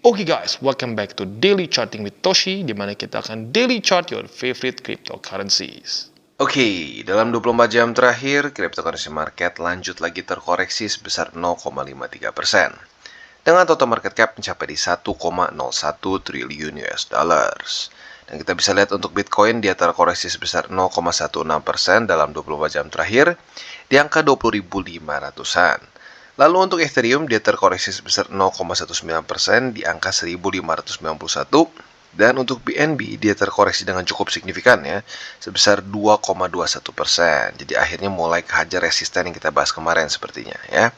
Oke guys, welcome back to Daily Charting with Toshi, di mana kita akan daily chart your favorite cryptocurrencies. Oke, dalam 24 jam terakhir, cryptocurrency market lanjut lagi terkoreksi sebesar 0,53%. Dengan total market cap mencapai di 1,01 triliun US dollars. Dan kita bisa lihat untuk Bitcoin dia terkoreksi sebesar 0,16% dalam 24 jam terakhir di angka 20.500-an. Lalu untuk Ethereum dia terkoreksi sebesar 0,19% di angka 1.591. Dan untuk BNB dia terkoreksi dengan cukup signifikan ya, sebesar 2,21%. Jadi akhirnya mulai kehajar resisten yang kita bahas kemarin sepertinya ya.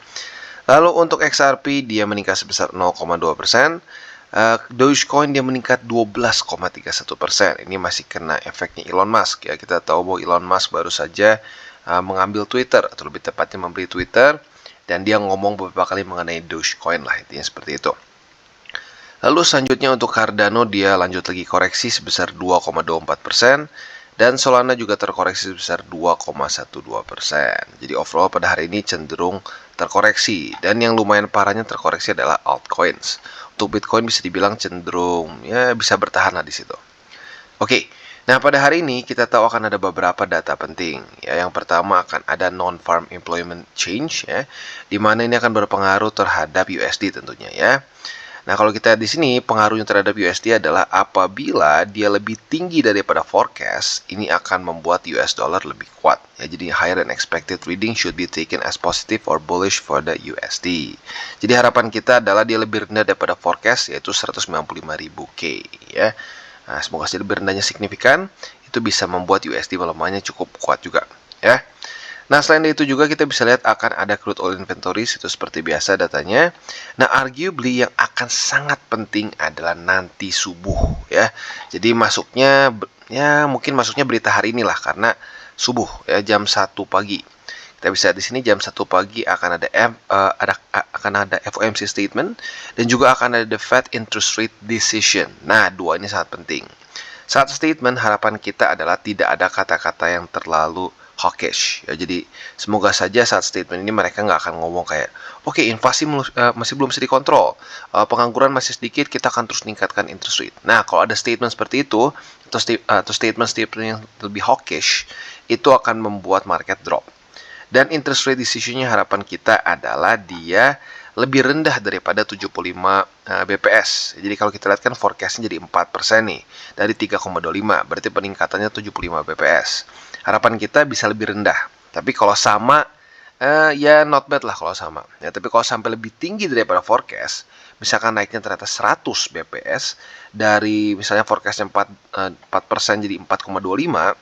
Lalu untuk XRP dia meningkat sebesar 0,2%. Dogecoin dia meningkat 12,31%. Ini masih kena efeknya Elon Musk ya. Kita tahu bahwa Elon Musk baru saja mengambil Twitter, atau lebih tepatnya membeli Twitter, dan dia ngomong beberapa kali mengenai Dogecoin lah, intinya seperti itu. Lalu selanjutnya untuk Cardano dia lanjut lagi koreksi sebesar 2,24%. Dan Solana juga terkoreksi sebesar 2,12%. Jadi overall pada hari ini cenderung terkoreksi. Dan yang lumayan parahnya terkoreksi adalah altcoins. Untuk Bitcoin bisa dibilang cenderung ya bisa bertahan lah di situ. Oke. Nah, pada hari ini kita tahu akan ada beberapa data penting. Ya, yang pertama akan ada non-farm employment change ya, di mana ini akan berpengaruh terhadap USD tentunya ya. Nah, kalau kita di sini pengaruhnya terhadap USD adalah apabila dia lebih tinggi daripada forecast, ini akan membuat US dollar lebih kuat. Ya, jadi higher than expected reading should be taken as positive or bullish for the USD. Jadi harapan kita adalah dia lebih rendah daripada forecast, yaitu 195.000 K ya. Nah, semoga saja lebih rendahnya signifikan, itu bisa membuat USD melemahnya cukup kuat juga ya. Nah, selain itu juga kita bisa lihat akan ada crude oil inventories, itu seperti biasa datanya. Nah, arguably yang akan sangat penting adalah nanti subuh ya. Jadi masuknya ya mungkin masuknya berita hari inilah, karena subuh ya jam 1 pagi. Kita bisa di sini jam 1 pagi akan ada FOMC statement, dan juga akan ada the Fed interest rate decision. Nah, dua ini sangat penting. Saat statement harapan kita adalah tidak ada kata-kata yang terlalu hawkish ya. Jadi semoga saja saat statement ini mereka nggak akan ngomong kayak oke, inflasi masih belum bisa dikontrol, pengangguran masih sedikit, kita akan terus meningkatkan interest rate. Nah, kalau ada statement seperti itu atau statement yang lebih hawkish, itu akan membuat market drop. Dan interest rate decision-nya harapan kita adalah dia lebih rendah daripada 75 BPS. Jadi kalau kita lihat kan forecast-nya jadi 4% nih, dari 3,25, berarti peningkatannya 75 BPS. Harapan kita bisa lebih rendah. Tapi kalau sama, ya not bad lah kalau sama. Ya, tapi kalau sampai lebih tinggi daripada forecast, misalkan naiknya ternyata 100 BPS, dari misalnya forecast-nya 4% jadi 4,25,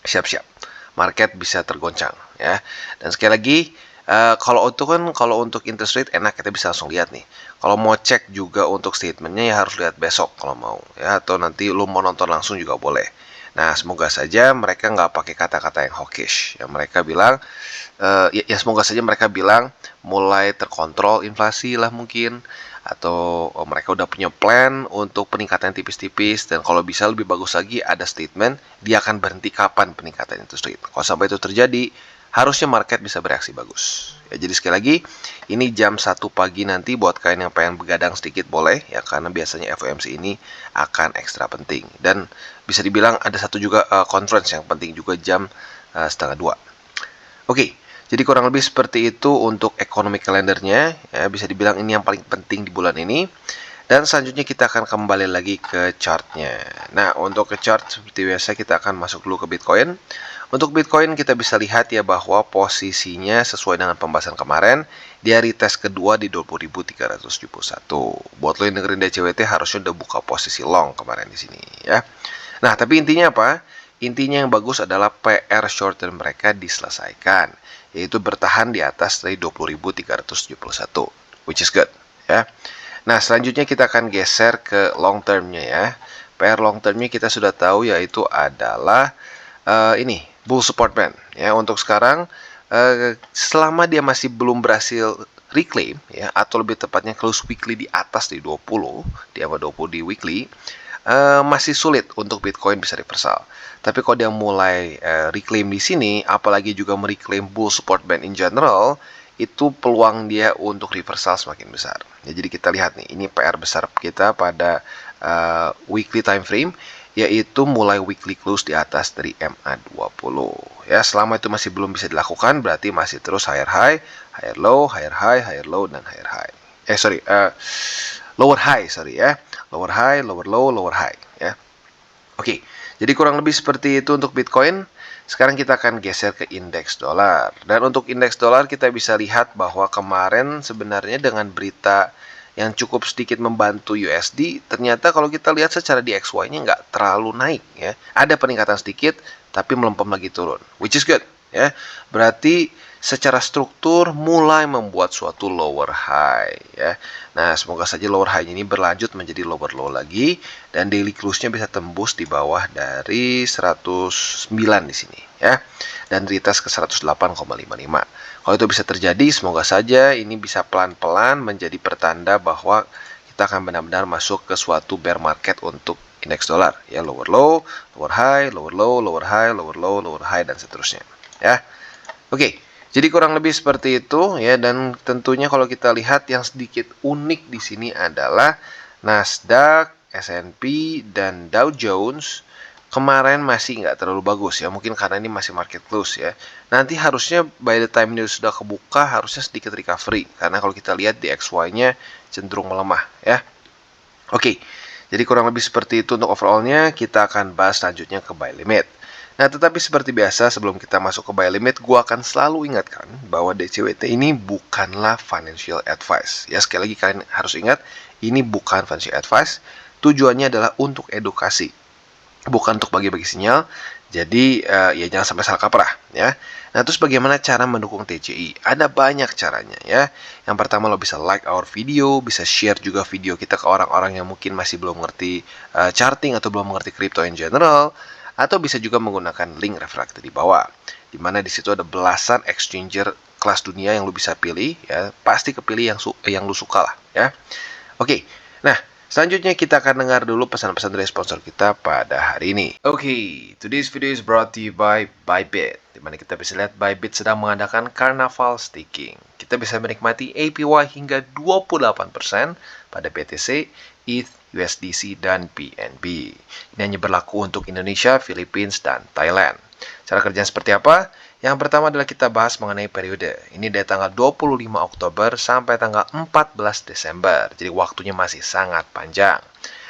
siap-siap market bisa tergoncang ya. Dan sekali lagi, kalau untuk interest rate enak, kita bisa langsung lihat nih. Kalau mau cek juga untuk statementnya ya harus lihat besok kalau mau ya, atau nanti lu mau nonton langsung juga boleh. Nah, semoga saja mereka nggak pakai kata-kata yang hawkish ya. Mereka bilang semoga saja mereka bilang mulai terkontrol inflasi lah mungkin, atau mereka udah punya plan untuk peningkatan tipis-tipis, dan kalau bisa lebih bagus lagi ada statement dia akan berhenti kapan peningkatan interest rate. Kalau sampai itu terjadi, harusnya market bisa bereaksi bagus. Ya, jadi sekali lagi, ini jam 1 pagi nanti buat kalian yang pengen begadang sedikit boleh ya, karena biasanya FOMC ini akan ekstra penting. Dan bisa dibilang ada satu juga conference yang penting juga jam 1:30. Oke. Jadi kurang lebih seperti itu untuk ekonomi kalendernya ya, bisa dibilang ini yang paling penting di bulan ini. Dan selanjutnya kita akan kembali lagi ke chartnya. Nah, untuk ke chart seperti biasa kita akan masuk dulu ke Bitcoin. Untuk Bitcoin kita bisa lihat ya bahwa posisinya sesuai dengan pembahasan kemarin, dia retest kedua di 20.371. Buat lo yang dengerin DCWT harusnya udah buka posisi long kemarin di sini ya. Nah, tapi intinya apa? Intinya yang bagus adalah PR short term mereka diselesaikan, yaitu bertahan di atas dari 20.371, which is good ya. Nah, selanjutnya kita akan geser ke long termnya ya. PR long termnya kita sudah tahu yaitu adalah ini bull support band ya. Untuk sekarang selama dia masih belum berhasil reclaim ya, atau lebih tepatnya close weekly di atas di 20, di angka 20 di weekly, masih sulit untuk Bitcoin bisa reversal. Tapi kalau dia mulai reclaim di sini, apalagi juga mereclaim bull support band in general, itu peluang dia untuk reversal semakin besar. Ya, jadi kita lihat nih, ini PR besar kita pada weekly time frame, yaitu mulai weekly close di atas dari MA20. Ya, selama itu masih belum bisa dilakukan, berarti masih terus higher high, higher low, higher low, dan higher high. Lower high, ya. Lower high, lower low, lower high, ya. Oke, jadi kurang lebih seperti itu untuk Bitcoin. Sekarang kita akan geser ke indeks dolar. Dan untuk indeks dolar kita bisa lihat bahwa kemarin sebenarnya dengan berita yang cukup sedikit membantu USD, ternyata kalau kita lihat secara di XY-nya nggak terlalu naik, ya. Ada peningkatan sedikit, tapi melempem lagi turun, which is good, ya. Berarti secara struktur mulai membuat suatu lower high, ya. Nah, semoga saja lower high ini berlanjut menjadi lower low lagi dan daily close-nya bisa tembus di bawah dari 109 di sini, ya. Dan retest ke 108,55. Kalau itu bisa terjadi, semoga saja ini bisa pelan-pelan menjadi pertanda bahwa kita akan benar-benar masuk ke suatu bear market untuk indeks dolar, ya. Lower low, lower high, lower low, lower high, lower low, lower high, dan seterusnya, ya. Oke. Jadi kurang lebih seperti itu, ya, dan tentunya kalau kita lihat yang sedikit unik di sini adalah Nasdaq, S&P, dan Dow Jones kemarin masih nggak terlalu bagus, ya, mungkin karena ini masih market close, ya. Nanti harusnya by the time ini sudah kebuka harusnya sedikit recovery, karena kalau kita lihat di XY-nya cenderung melemah, ya. Oke, jadi kurang lebih seperti itu untuk overall-nya. Kita akan bahas selanjutnya ke buy limit. Nah, tetapi seperti biasa, sebelum kita masuk ke buy limit, gua akan selalu ingatkan bahwa DCWT ini bukanlah financial advice. Ya, sekali lagi kalian harus ingat, ini bukan financial advice. Tujuannya adalah untuk edukasi, bukan untuk bagi-bagi sinyal. Jadi ya jangan sampai salah kaprah, ya. Nah, terus bagaimana cara mendukung TCI? Ada banyak caranya, ya. Yang pertama, lo bisa like our video, bisa share juga video kita ke orang-orang yang mungkin masih belum mengerti charting atau belum mengerti crypto in general, atau bisa juga menggunakan link refraktor di bawah, di mana di situ ada belasan exchanger kelas dunia yang lo bisa pilih, ya. Pasti kepilih yang lo suka lah, ya. Oke. Nah, selanjutnya kita akan dengar dulu pesan-pesan dari sponsor kita pada hari ini. Oke, today's video is brought to you by Bybit, di mana kita bisa lihat Bybit sedang mengadakan Carnival Staking. Kita bisa menikmati APY hingga 28% pada BTC, ETH, USDC, dan BNB. Ini hanya berlaku untuk Indonesia, Philippines, dan Thailand. Cara kerjanya seperti apa? Yang pertama adalah kita bahas mengenai periode. Ini dari tanggal 25 Oktober sampai tanggal 14 Desember. Jadi waktunya masih sangat panjang.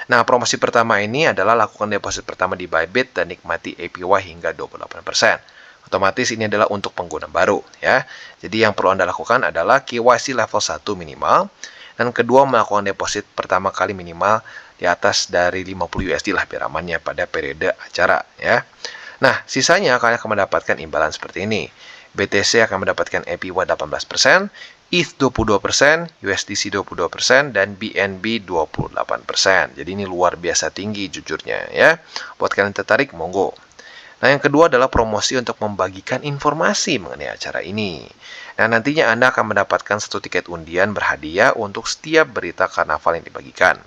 Nah, promosi pertama ini adalah lakukan deposit pertama di Bybit dan nikmati APY hingga 28%. Otomatis ini adalah untuk pengguna baru, ya. Jadi yang perlu Anda lakukan adalah KYC level 1 minimal. Dan kedua, melakukan deposit pertama kali minimal di atas dari 50 USD lah biar amannya pada periode acara, ya. Nah, sisanya kalian akan mendapatkan imbalan seperti ini. BTC akan mendapatkan APY 18%, ETH 22%, USDC 22%, dan BNB 28%. Jadi ini luar biasa tinggi jujurnya, ya. Buat kalian tertarik, monggo. Nah, yang kedua adalah promosi untuk membagikan informasi mengenai acara ini. Nah, nantinya Anda akan mendapatkan 1 tiket undian berhadiah untuk setiap berita karnaval yang dibagikan.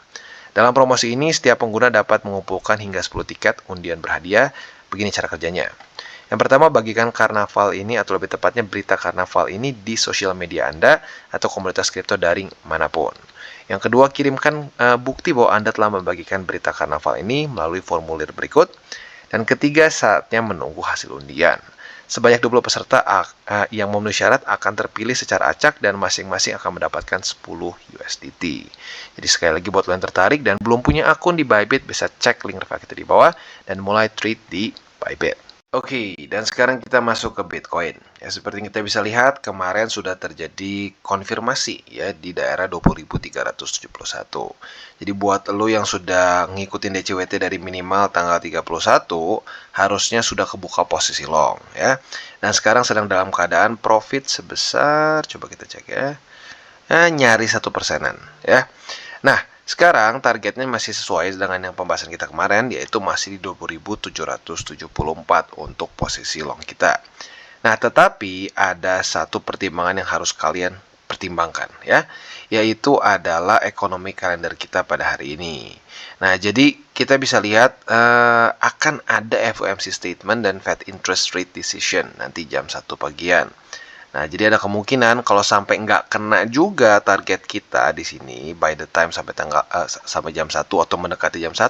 Dalam promosi ini, setiap pengguna dapat mengumpulkan hingga 10 tiket undian berhadiah. Begini cara kerjanya. Yang pertama, bagikan karnaval ini atau lebih tepatnya berita karnaval ini di sosial media Anda atau komunitas kripto daring manapun. Yang kedua, kirimkan bukti bahwa Anda telah membagikan berita karnaval ini melalui formulir berikut. Dan ketiga, saatnya menunggu hasil undian. Sebanyak 20 peserta yang memenuhi syarat akan terpilih secara acak dan masing-masing akan mendapatkan 10 USDT. Jadi sekali lagi buat kalian tertarik dan belum punya akun di Bybit, bisa cek link refraktor di bawah dan mulai trade di Bybit. Oke, dan sekarang kita masuk ke Bitcoin. Ya, seperti kita bisa lihat, kemarin sudah terjadi konfirmasi, ya, di daerah 20.371. Jadi buat lo yang sudah ngikutin DCWT dari minimal tanggal 31, harusnya sudah kebuka posisi long, ya. Dan sekarang sedang dalam keadaan profit sebesar, coba kita cek, ya, nyaris 1%-an, ya. Nah, sekarang targetnya masih sesuai dengan yang pembahasan kita kemarin, yaitu masih di 20.774 untuk posisi long kita. Nah, tetapi ada satu pertimbangan yang harus kalian pertimbangkan, ya, yaitu adalah ekonomi kalender kita pada hari ini. Nah, jadi kita bisa lihat akan ada FOMC statement dan Fed interest rate decision nanti jam 1 pagian. Nah, jadi ada kemungkinan kalau sampai nggak kena juga target kita di sini by the time sampai sampai jam 1 atau mendekati jam 1,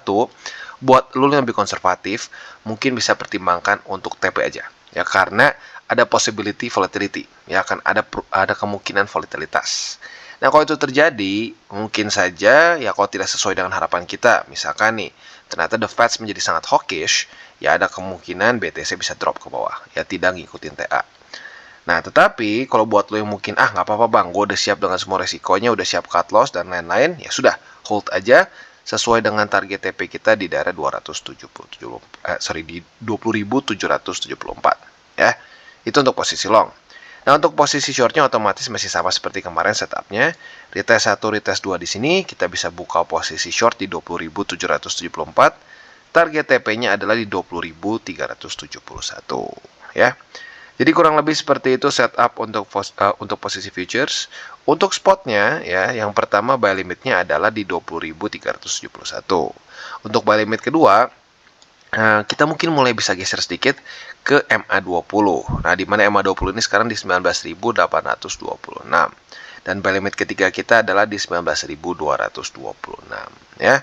buat lu yang lebih konservatif, mungkin bisa pertimbangkan untuk TP aja. Ya, karena ada possibility volatility, ya akan ada kemungkinan volatilitas. Nah, kalau itu terjadi, mungkin saja ya kalau tidak sesuai dengan harapan kita, misalkan nih, ternyata the Fed menjadi sangat hawkish, ya ada kemungkinan BTC bisa drop ke bawah, ya tidak ngikutin TA. Nah, tetapi kalau buat lo yang mungkin, nggak apa-apa bang, gue udah siap dengan semua resikonya, udah siap cut loss dan lain-lain, ya sudah, hold aja sesuai dengan target TP kita di daerah 20.774 ya. Itu untuk posisi long. Nah, untuk posisi shortnya otomatis masih sama seperti kemarin setupnya. Retest 1, retest 2 di sini kita bisa buka posisi short di 20.774. Target TP-nya adalah di 20.371 ya. Jadi kurang lebih seperti itu setup untuk posisi futures. Untuk spotnya ya, yang pertama buy limitnya adalah di 20.371. Untuk buy limit kedua, kita mungkin mulai bisa geser sedikit ke MA20. Nah, di mana MA20 ini sekarang di 19.826. Dan buy limit ketiga kita adalah di 19.226 ya.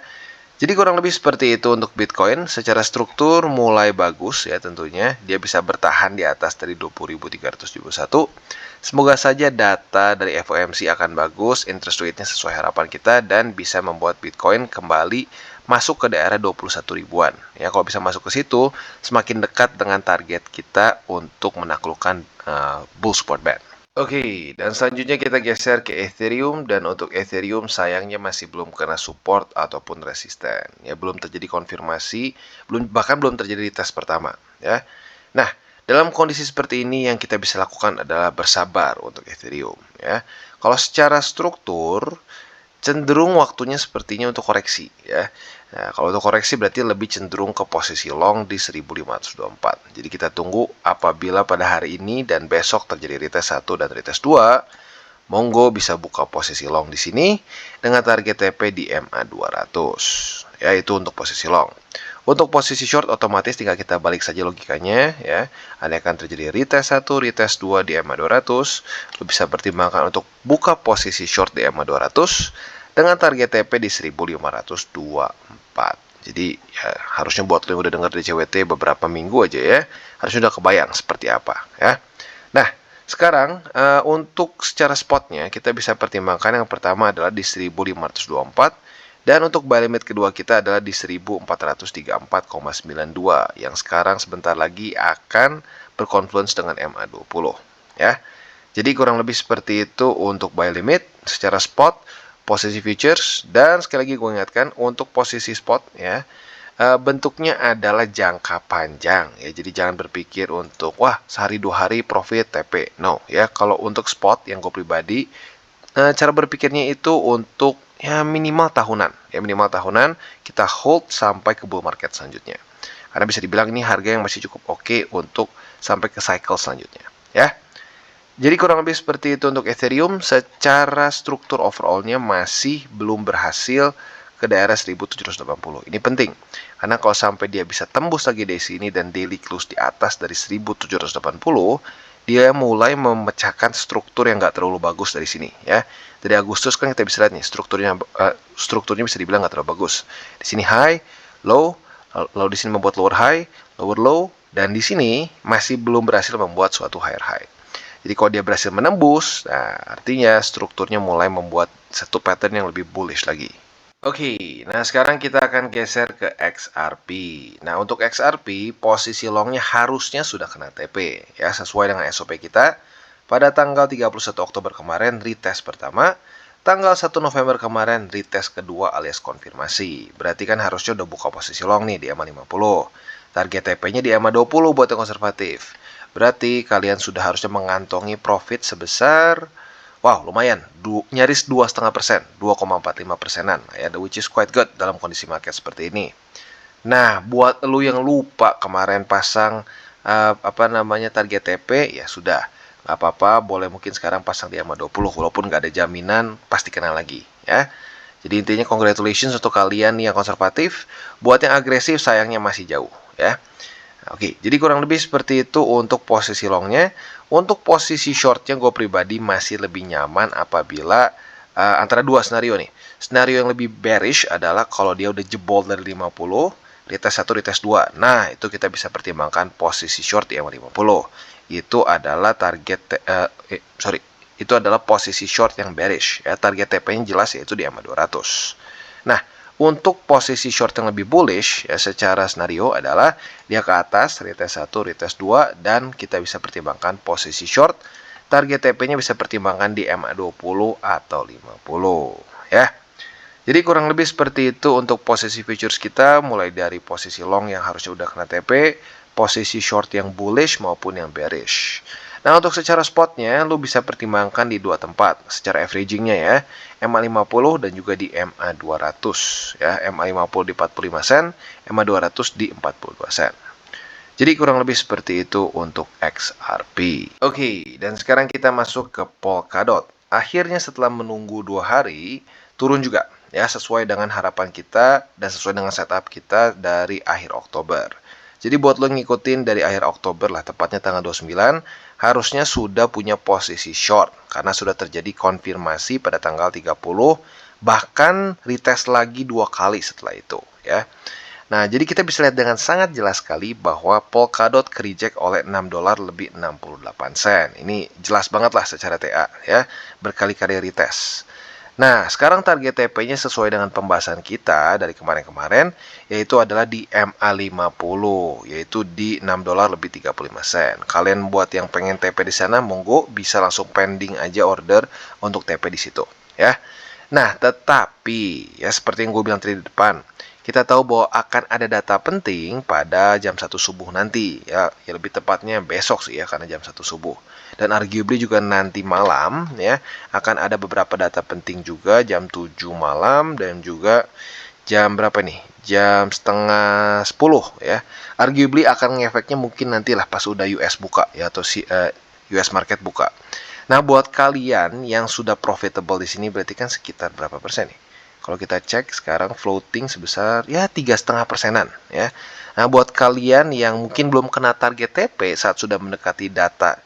Jadi kurang lebih seperti itu untuk Bitcoin. Secara struktur mulai bagus ya tentunya. Dia bisa bertahan di atas dari 20.371. Semoga saja data dari FOMC akan bagus, interest rate-nya sesuai harapan kita, dan bisa membuat Bitcoin kembali masuk ke daerah 21 ribuan. Ya, kalau bisa masuk ke situ, semakin dekat dengan target kita untuk menaklukkan bull support band. Oke, dan selanjutnya kita geser ke Ethereum, dan untuk Ethereum sayangnya masih belum kena support ataupun resisten. Ya, belum terjadi konfirmasi, bahkan belum terjadi di tes pertama, ya. Nah, dalam kondisi seperti ini yang kita bisa lakukan adalah bersabar untuk Ethereum, ya. Kalau secara struktur cenderung waktunya sepertinya untuk koreksi, ya. Nah, kalau untuk koreksi berarti lebih cenderung ke posisi long di 1524. Jadi kita tunggu apabila pada hari ini dan besok terjadi retest 1 dan retest 2, monggo bisa buka posisi long di sini dengan target TP di MA 200. Ya, itu untuk posisi long. Untuk posisi short otomatis tinggal kita balik saja logikanya ya. Andaikan terjadi retest 1, retest 2 di MA 200, lo bisa pertimbangkan untuk buka posisi short di MA 200 dengan target TP di 1524. Jadi ya, harusnya buat lo yang udah dengar di CWT beberapa minggu aja ya, harusnya udah kebayang seperti apa ya. Nah, sekarang untuk secara spotnya kita bisa pertimbangkan yang pertama adalah di 1524, dan untuk buy limit kedua kita adalah di 1434,92 yang sekarang sebentar lagi akan berkonfluence dengan MA20 ya. Jadi kurang lebih seperti itu untuk buy limit secara spot, posisi futures, dan sekali lagi gue ingatkan untuk posisi spot ya, bentuknya adalah jangka panjang ya. Jadi jangan berpikir untuk wah sehari 2 hari profit TP. No ya, kalau untuk spot yang gue pribadi, cara berpikirnya itu untuk ya minimal tahunan. Ya minimal tahunan kita hold sampai ke bull market selanjutnya. Karena bisa dibilang ini harga yang masih cukup oke untuk sampai ke cycle selanjutnya ya. Jadi kurang lebih seperti itu untuk Ethereum. Secara struktur overallnya masih belum berhasil ke daerah 1780. Ini penting, karena kalau sampai dia bisa tembus lagi dari sini dan daily close di atas dari 1780, dia mulai memecahkan struktur yang nggak terlalu bagus dari sini ya. Dari Agustus kan kita bisa lihat nih strukturnya bisa dibilang nggak terlalu bagus. Di sini high, low, lalu di sini membuat lower high, lower low, dan di sini masih belum berhasil membuat suatu higher high. Jadi kalau dia berhasil menembus, nah artinya strukturnya mulai membuat satu pattern yang lebih bullish lagi. Oke, nah sekarang kita akan geser ke XRP. Nah untuk XRP, posisi longnya harusnya sudah kena TP ya, sesuai dengan SOP kita. Pada tanggal 31 Oktober kemarin retest pertama, tanggal 1 November kemarin retest kedua alias konfirmasi. Berarti kan harusnya udah buka posisi long nih di EMA 50. Target TP-nya di EMA 20 buat yang konservatif. Berarti kalian sudah harusnya mengantongi profit sebesar, wow lumayan, nyaris 2,5%, 2,45%-an ya, which is quite good dalam kondisi market seperti ini. Nah, buat lu yang lupa kemarin pasang target TP, ya sudah, nggak apa-apa, boleh mungkin sekarang pasang di EMA 20, walaupun nggak ada jaminan pasti kena lagi ya. Jadi intinya congratulations untuk kalian yang konservatif. Buat yang agresif sayangnya masih jauh ya. Oke, jadi kurang lebih seperti itu untuk posisi longnya. Untuk posisi shortnya gue pribadi masih lebih nyaman apabila antara dua skenario nih. Skenario yang lebih bearish adalah kalau dia udah jebol dari 50, retest 1, retest 2. Nah, itu kita bisa pertimbangkan posisi short di EMA50. Itu adalah itu adalah posisi short yang bearish. Ya, target TP-nya jelas yaitu di EMA200. Nah, untuk posisi short yang lebih bullish ya secara skenario adalah dia ke atas, retest 1, retest 2, dan kita bisa pertimbangkan posisi short. Target TP-nya bisa pertimbangkan di MA20 atau 50 ya. Jadi kurang lebih seperti itu untuk posisi futures kita, mulai dari posisi long yang harusnya udah kena TP, posisi short yang bullish maupun yang bearish. Nah, untuk secara spotnya, lu bisa pertimbangkan di dua tempat secara averagingnya ya, MA50 dan juga di MA200 ya, MA50 di 45 sen, MA200 di 42 sen. Jadi kurang lebih seperti itu untuk XRP. Oke, dan sekarang kita masuk ke Polkadot. Akhirnya setelah menunggu 2 hari, turun juga ya sesuai dengan harapan kita dan sesuai dengan setup kita dari akhir Oktober. Jadi buat lo ngikutin dari akhir Oktober lah, tepatnya tanggal 29, harusnya sudah punya posisi short karena sudah terjadi konfirmasi pada tanggal 30, bahkan retest lagi 2 kali setelah itu ya. Nah, jadi kita bisa lihat dengan sangat jelas sekali bahwa Polkadot ke-reject oleh $6 lebih 68 sen. Ini jelas banget lah secara TA ya, berkali-kali retest. Nah, sekarang target TP-nya sesuai dengan pembahasan kita dari kemarin-kemarin, yaitu adalah di MA50, yaitu di $6 lebih 35 sen. Kalian buat yang pengen TP di sana, monggo bisa langsung pending aja order untuk TP di situ, ya. Nah, tetapi, ya seperti yang gue bilang tadi di depan, kita tahu bahwa akan ada data penting pada jam 1 subuh nanti, ya lebih tepatnya besok sih ya, karena jam 1 subuh. Dan arguably juga nanti malam ya akan ada beberapa data penting juga jam 7 malam dan juga jam berapa nih? Jam setengah 10 ya. Arguably akan ngefeknya mungkin nantilah pas udah US buka ya atau US market buka. Nah, buat kalian yang sudah profitable di sini berarti kan sekitar berapa persen nih? Kalau kita cek sekarang floating sebesar ya 3,5%-an ya. Nah, buat kalian yang mungkin belum kena target TP saat sudah mendekati data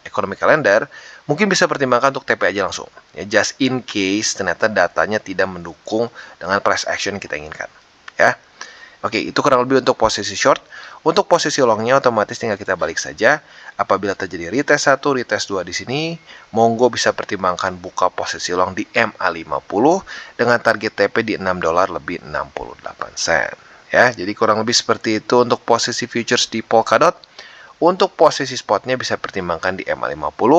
economic calendar, mungkin bisa pertimbangkan untuk TP aja langsung. Ya, just in case ternyata datanya tidak mendukung dengan price action yang kita inginkan. Ya. Oke, itu kurang lebih untuk posisi short. Untuk posisi longnya otomatis tinggal kita balik saja. Apabila terjadi retest 1, retest 2 di sini, monggo bisa pertimbangkan buka posisi long di MA50 dengan target TP di $6 lebih 68 sen. Ya, jadi kurang lebih seperti itu untuk posisi futures di Polkadot. Untuk posisi spotnya bisa pertimbangkan di MA50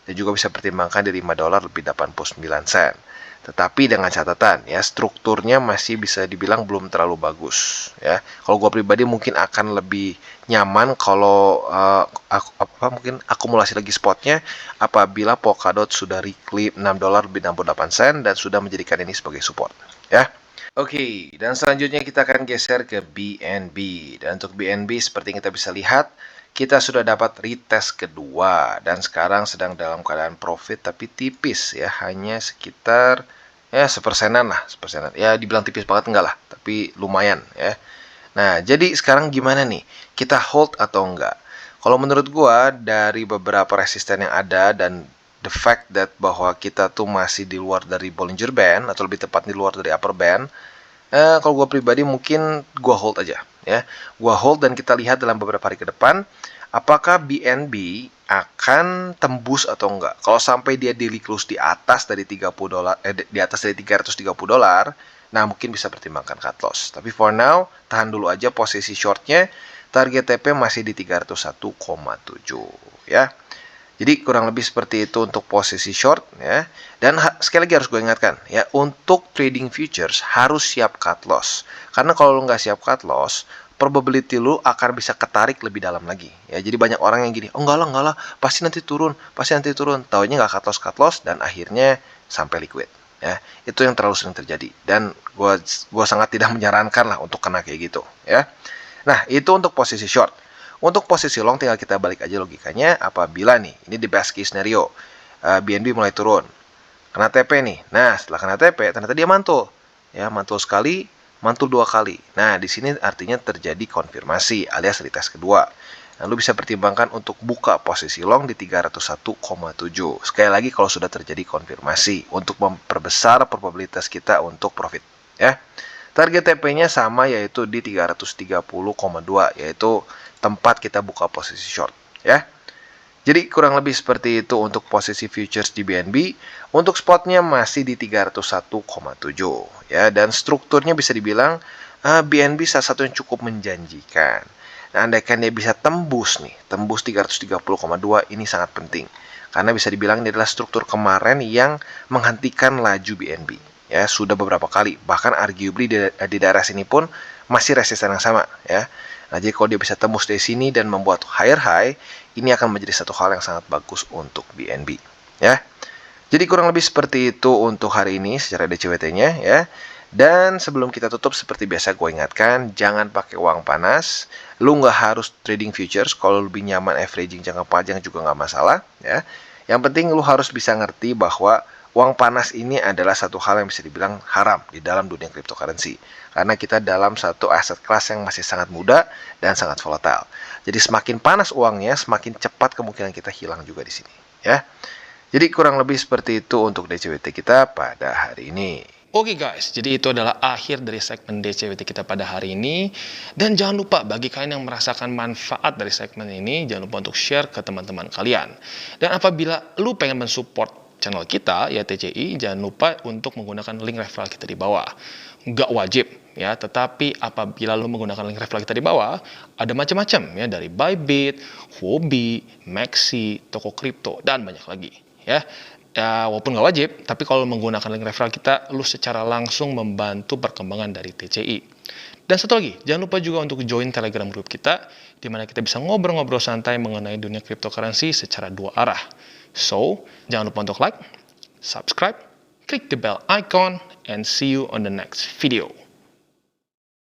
dan juga bisa pertimbangkan di $5 lebih 89 sen. Tetapi dengan catatan ya strukturnya masih bisa dibilang belum terlalu bagus ya. Kalau gue pribadi mungkin akan lebih nyaman kalau mungkin akumulasi lagi spotnya apabila Polkadot sudah reclaim $6 lebih 68 sen dan sudah menjadikan ini sebagai support ya. Oke, dan selanjutnya kita akan geser ke BNB. Dan untuk BNB seperti yang kita bisa lihat, kita sudah dapat retest kedua dan sekarang sedang dalam keadaan profit tapi tipis ya, hanya sekitar ya sepersenan lah, sepersenan. Ya dibilang tipis banget enggak lah, tapi lumayan ya. Nah, jadi sekarang gimana nih? Kita hold atau enggak? Kalau menurut gua dari beberapa resisten yang ada dan the fact that bahwa kita tuh masih di luar dari Bollinger Band atau lebih tepat di luar dari upper band, kalau gue pribadi mungkin gue hold aja ya. Gue hold dan kita lihat dalam beberapa hari ke depan apakah BNB akan tembus atau enggak. Kalau sampai dia daily close di atas dari $30 di atas dari $330, nah mungkin bisa pertimbangkan cut loss. Tapi for now tahan dulu aja posisi shortnya. Target TP masih di 301,7 ya. Jadi kurang lebih seperti itu untuk posisi short ya. Dan sekali lagi harus gue ingatkan ya, untuk trading futures harus siap cut loss. Karena kalau lo nggak siap cut loss, probability lo akan bisa ketarik lebih dalam lagi. Ya, jadi banyak orang yang gini, oh enggak lah, pasti nanti turun. Taunya nggak cut loss dan akhirnya sampai liquid. Ya, itu yang terlalu sering terjadi. Dan gue sangat tidak menyarankan lah untuk kena kayak gitu. Ya. Nah, itu untuk posisi short. Untuk posisi long tinggal kita balik aja logikanya apabila nih, ini di best case scenario, BNB mulai turun. Kena TP nih. Nah, setelah kena TP ternyata dia mantul. Ya, mantul sekali, mantul 2 kali. Nah, di sini artinya terjadi konfirmasi alias retest kedua. Nah, lu bisa pertimbangkan untuk buka posisi long di 301,7. Sekali lagi kalau sudah terjadi konfirmasi untuk memperbesar probabilitas kita untuk profit, ya. Target TP-nya sama yaitu di 330,2, yaitu tempat kita buka posisi short, ya. Jadi kurang lebih seperti itu untuk posisi futures di BNB. Untuk spotnya masih di 301,7, ya, dan strukturnya bisa dibilang BNB salah satu yang cukup menjanjikan. Nah, andaikan dia bisa tembus 330,2, ini sangat penting. Karena bisa dibilang ini adalah struktur kemarin yang menghentikan laju BNB. Ya, sudah beberapa kali, bahkan arguably di daerah sini pun masih resisten yang sama, ya. Nah, jadi kalau dia bisa tembus dari sini dan membuat higher high, ini akan menjadi satu hal yang sangat bagus untuk BNB, ya. Jadi kurang lebih seperti itu untuk hari ini secara DCWT-nya, ya. Dan sebelum kita tutup, seperti biasa gue ingatkan, jangan pakai uang panas. Lu nggak harus trading futures, kalau lebih nyaman averaging jangka panjang juga nggak masalah, ya. Yang penting lu harus bisa ngerti bahwa uang panas ini adalah satu hal yang bisa dibilang haram di dalam dunia cryptocurrency. Karena kita dalam satu aset kelas yang masih sangat muda dan sangat volatile. Jadi semakin panas uangnya, semakin cepat kemungkinan kita hilang juga di sini, ya. Jadi kurang lebih seperti itu untuk DCWT kita pada hari ini. Oke guys, jadi itu adalah akhir dari segmen DCWT kita pada hari ini. Dan jangan lupa bagi kalian yang merasakan manfaat dari segmen ini, jangan lupa untuk share ke teman-teman kalian. Dan apabila lu pengen mensupport channel kita, ya TCI, jangan lupa untuk menggunakan link referral kita di bawah. Nggak wajib, ya, tetapi apabila lu menggunakan link referral kita di bawah, ada macam-macam, ya, dari Bybit, Huobi, Maxi, toko kripto, dan banyak lagi, ya. Ya, walaupun nggak wajib, tapi kalau menggunakan link referral kita, lu secara langsung membantu perkembangan dari TCI. Dan satu lagi, jangan lupa juga untuk join Telegram group kita, di mana kita bisa ngobrol-ngobrol santai mengenai dunia cryptocurrency secara dua arah. So, jangan lupa untuk like, subscribe, klik the bell icon, and see you on the next video.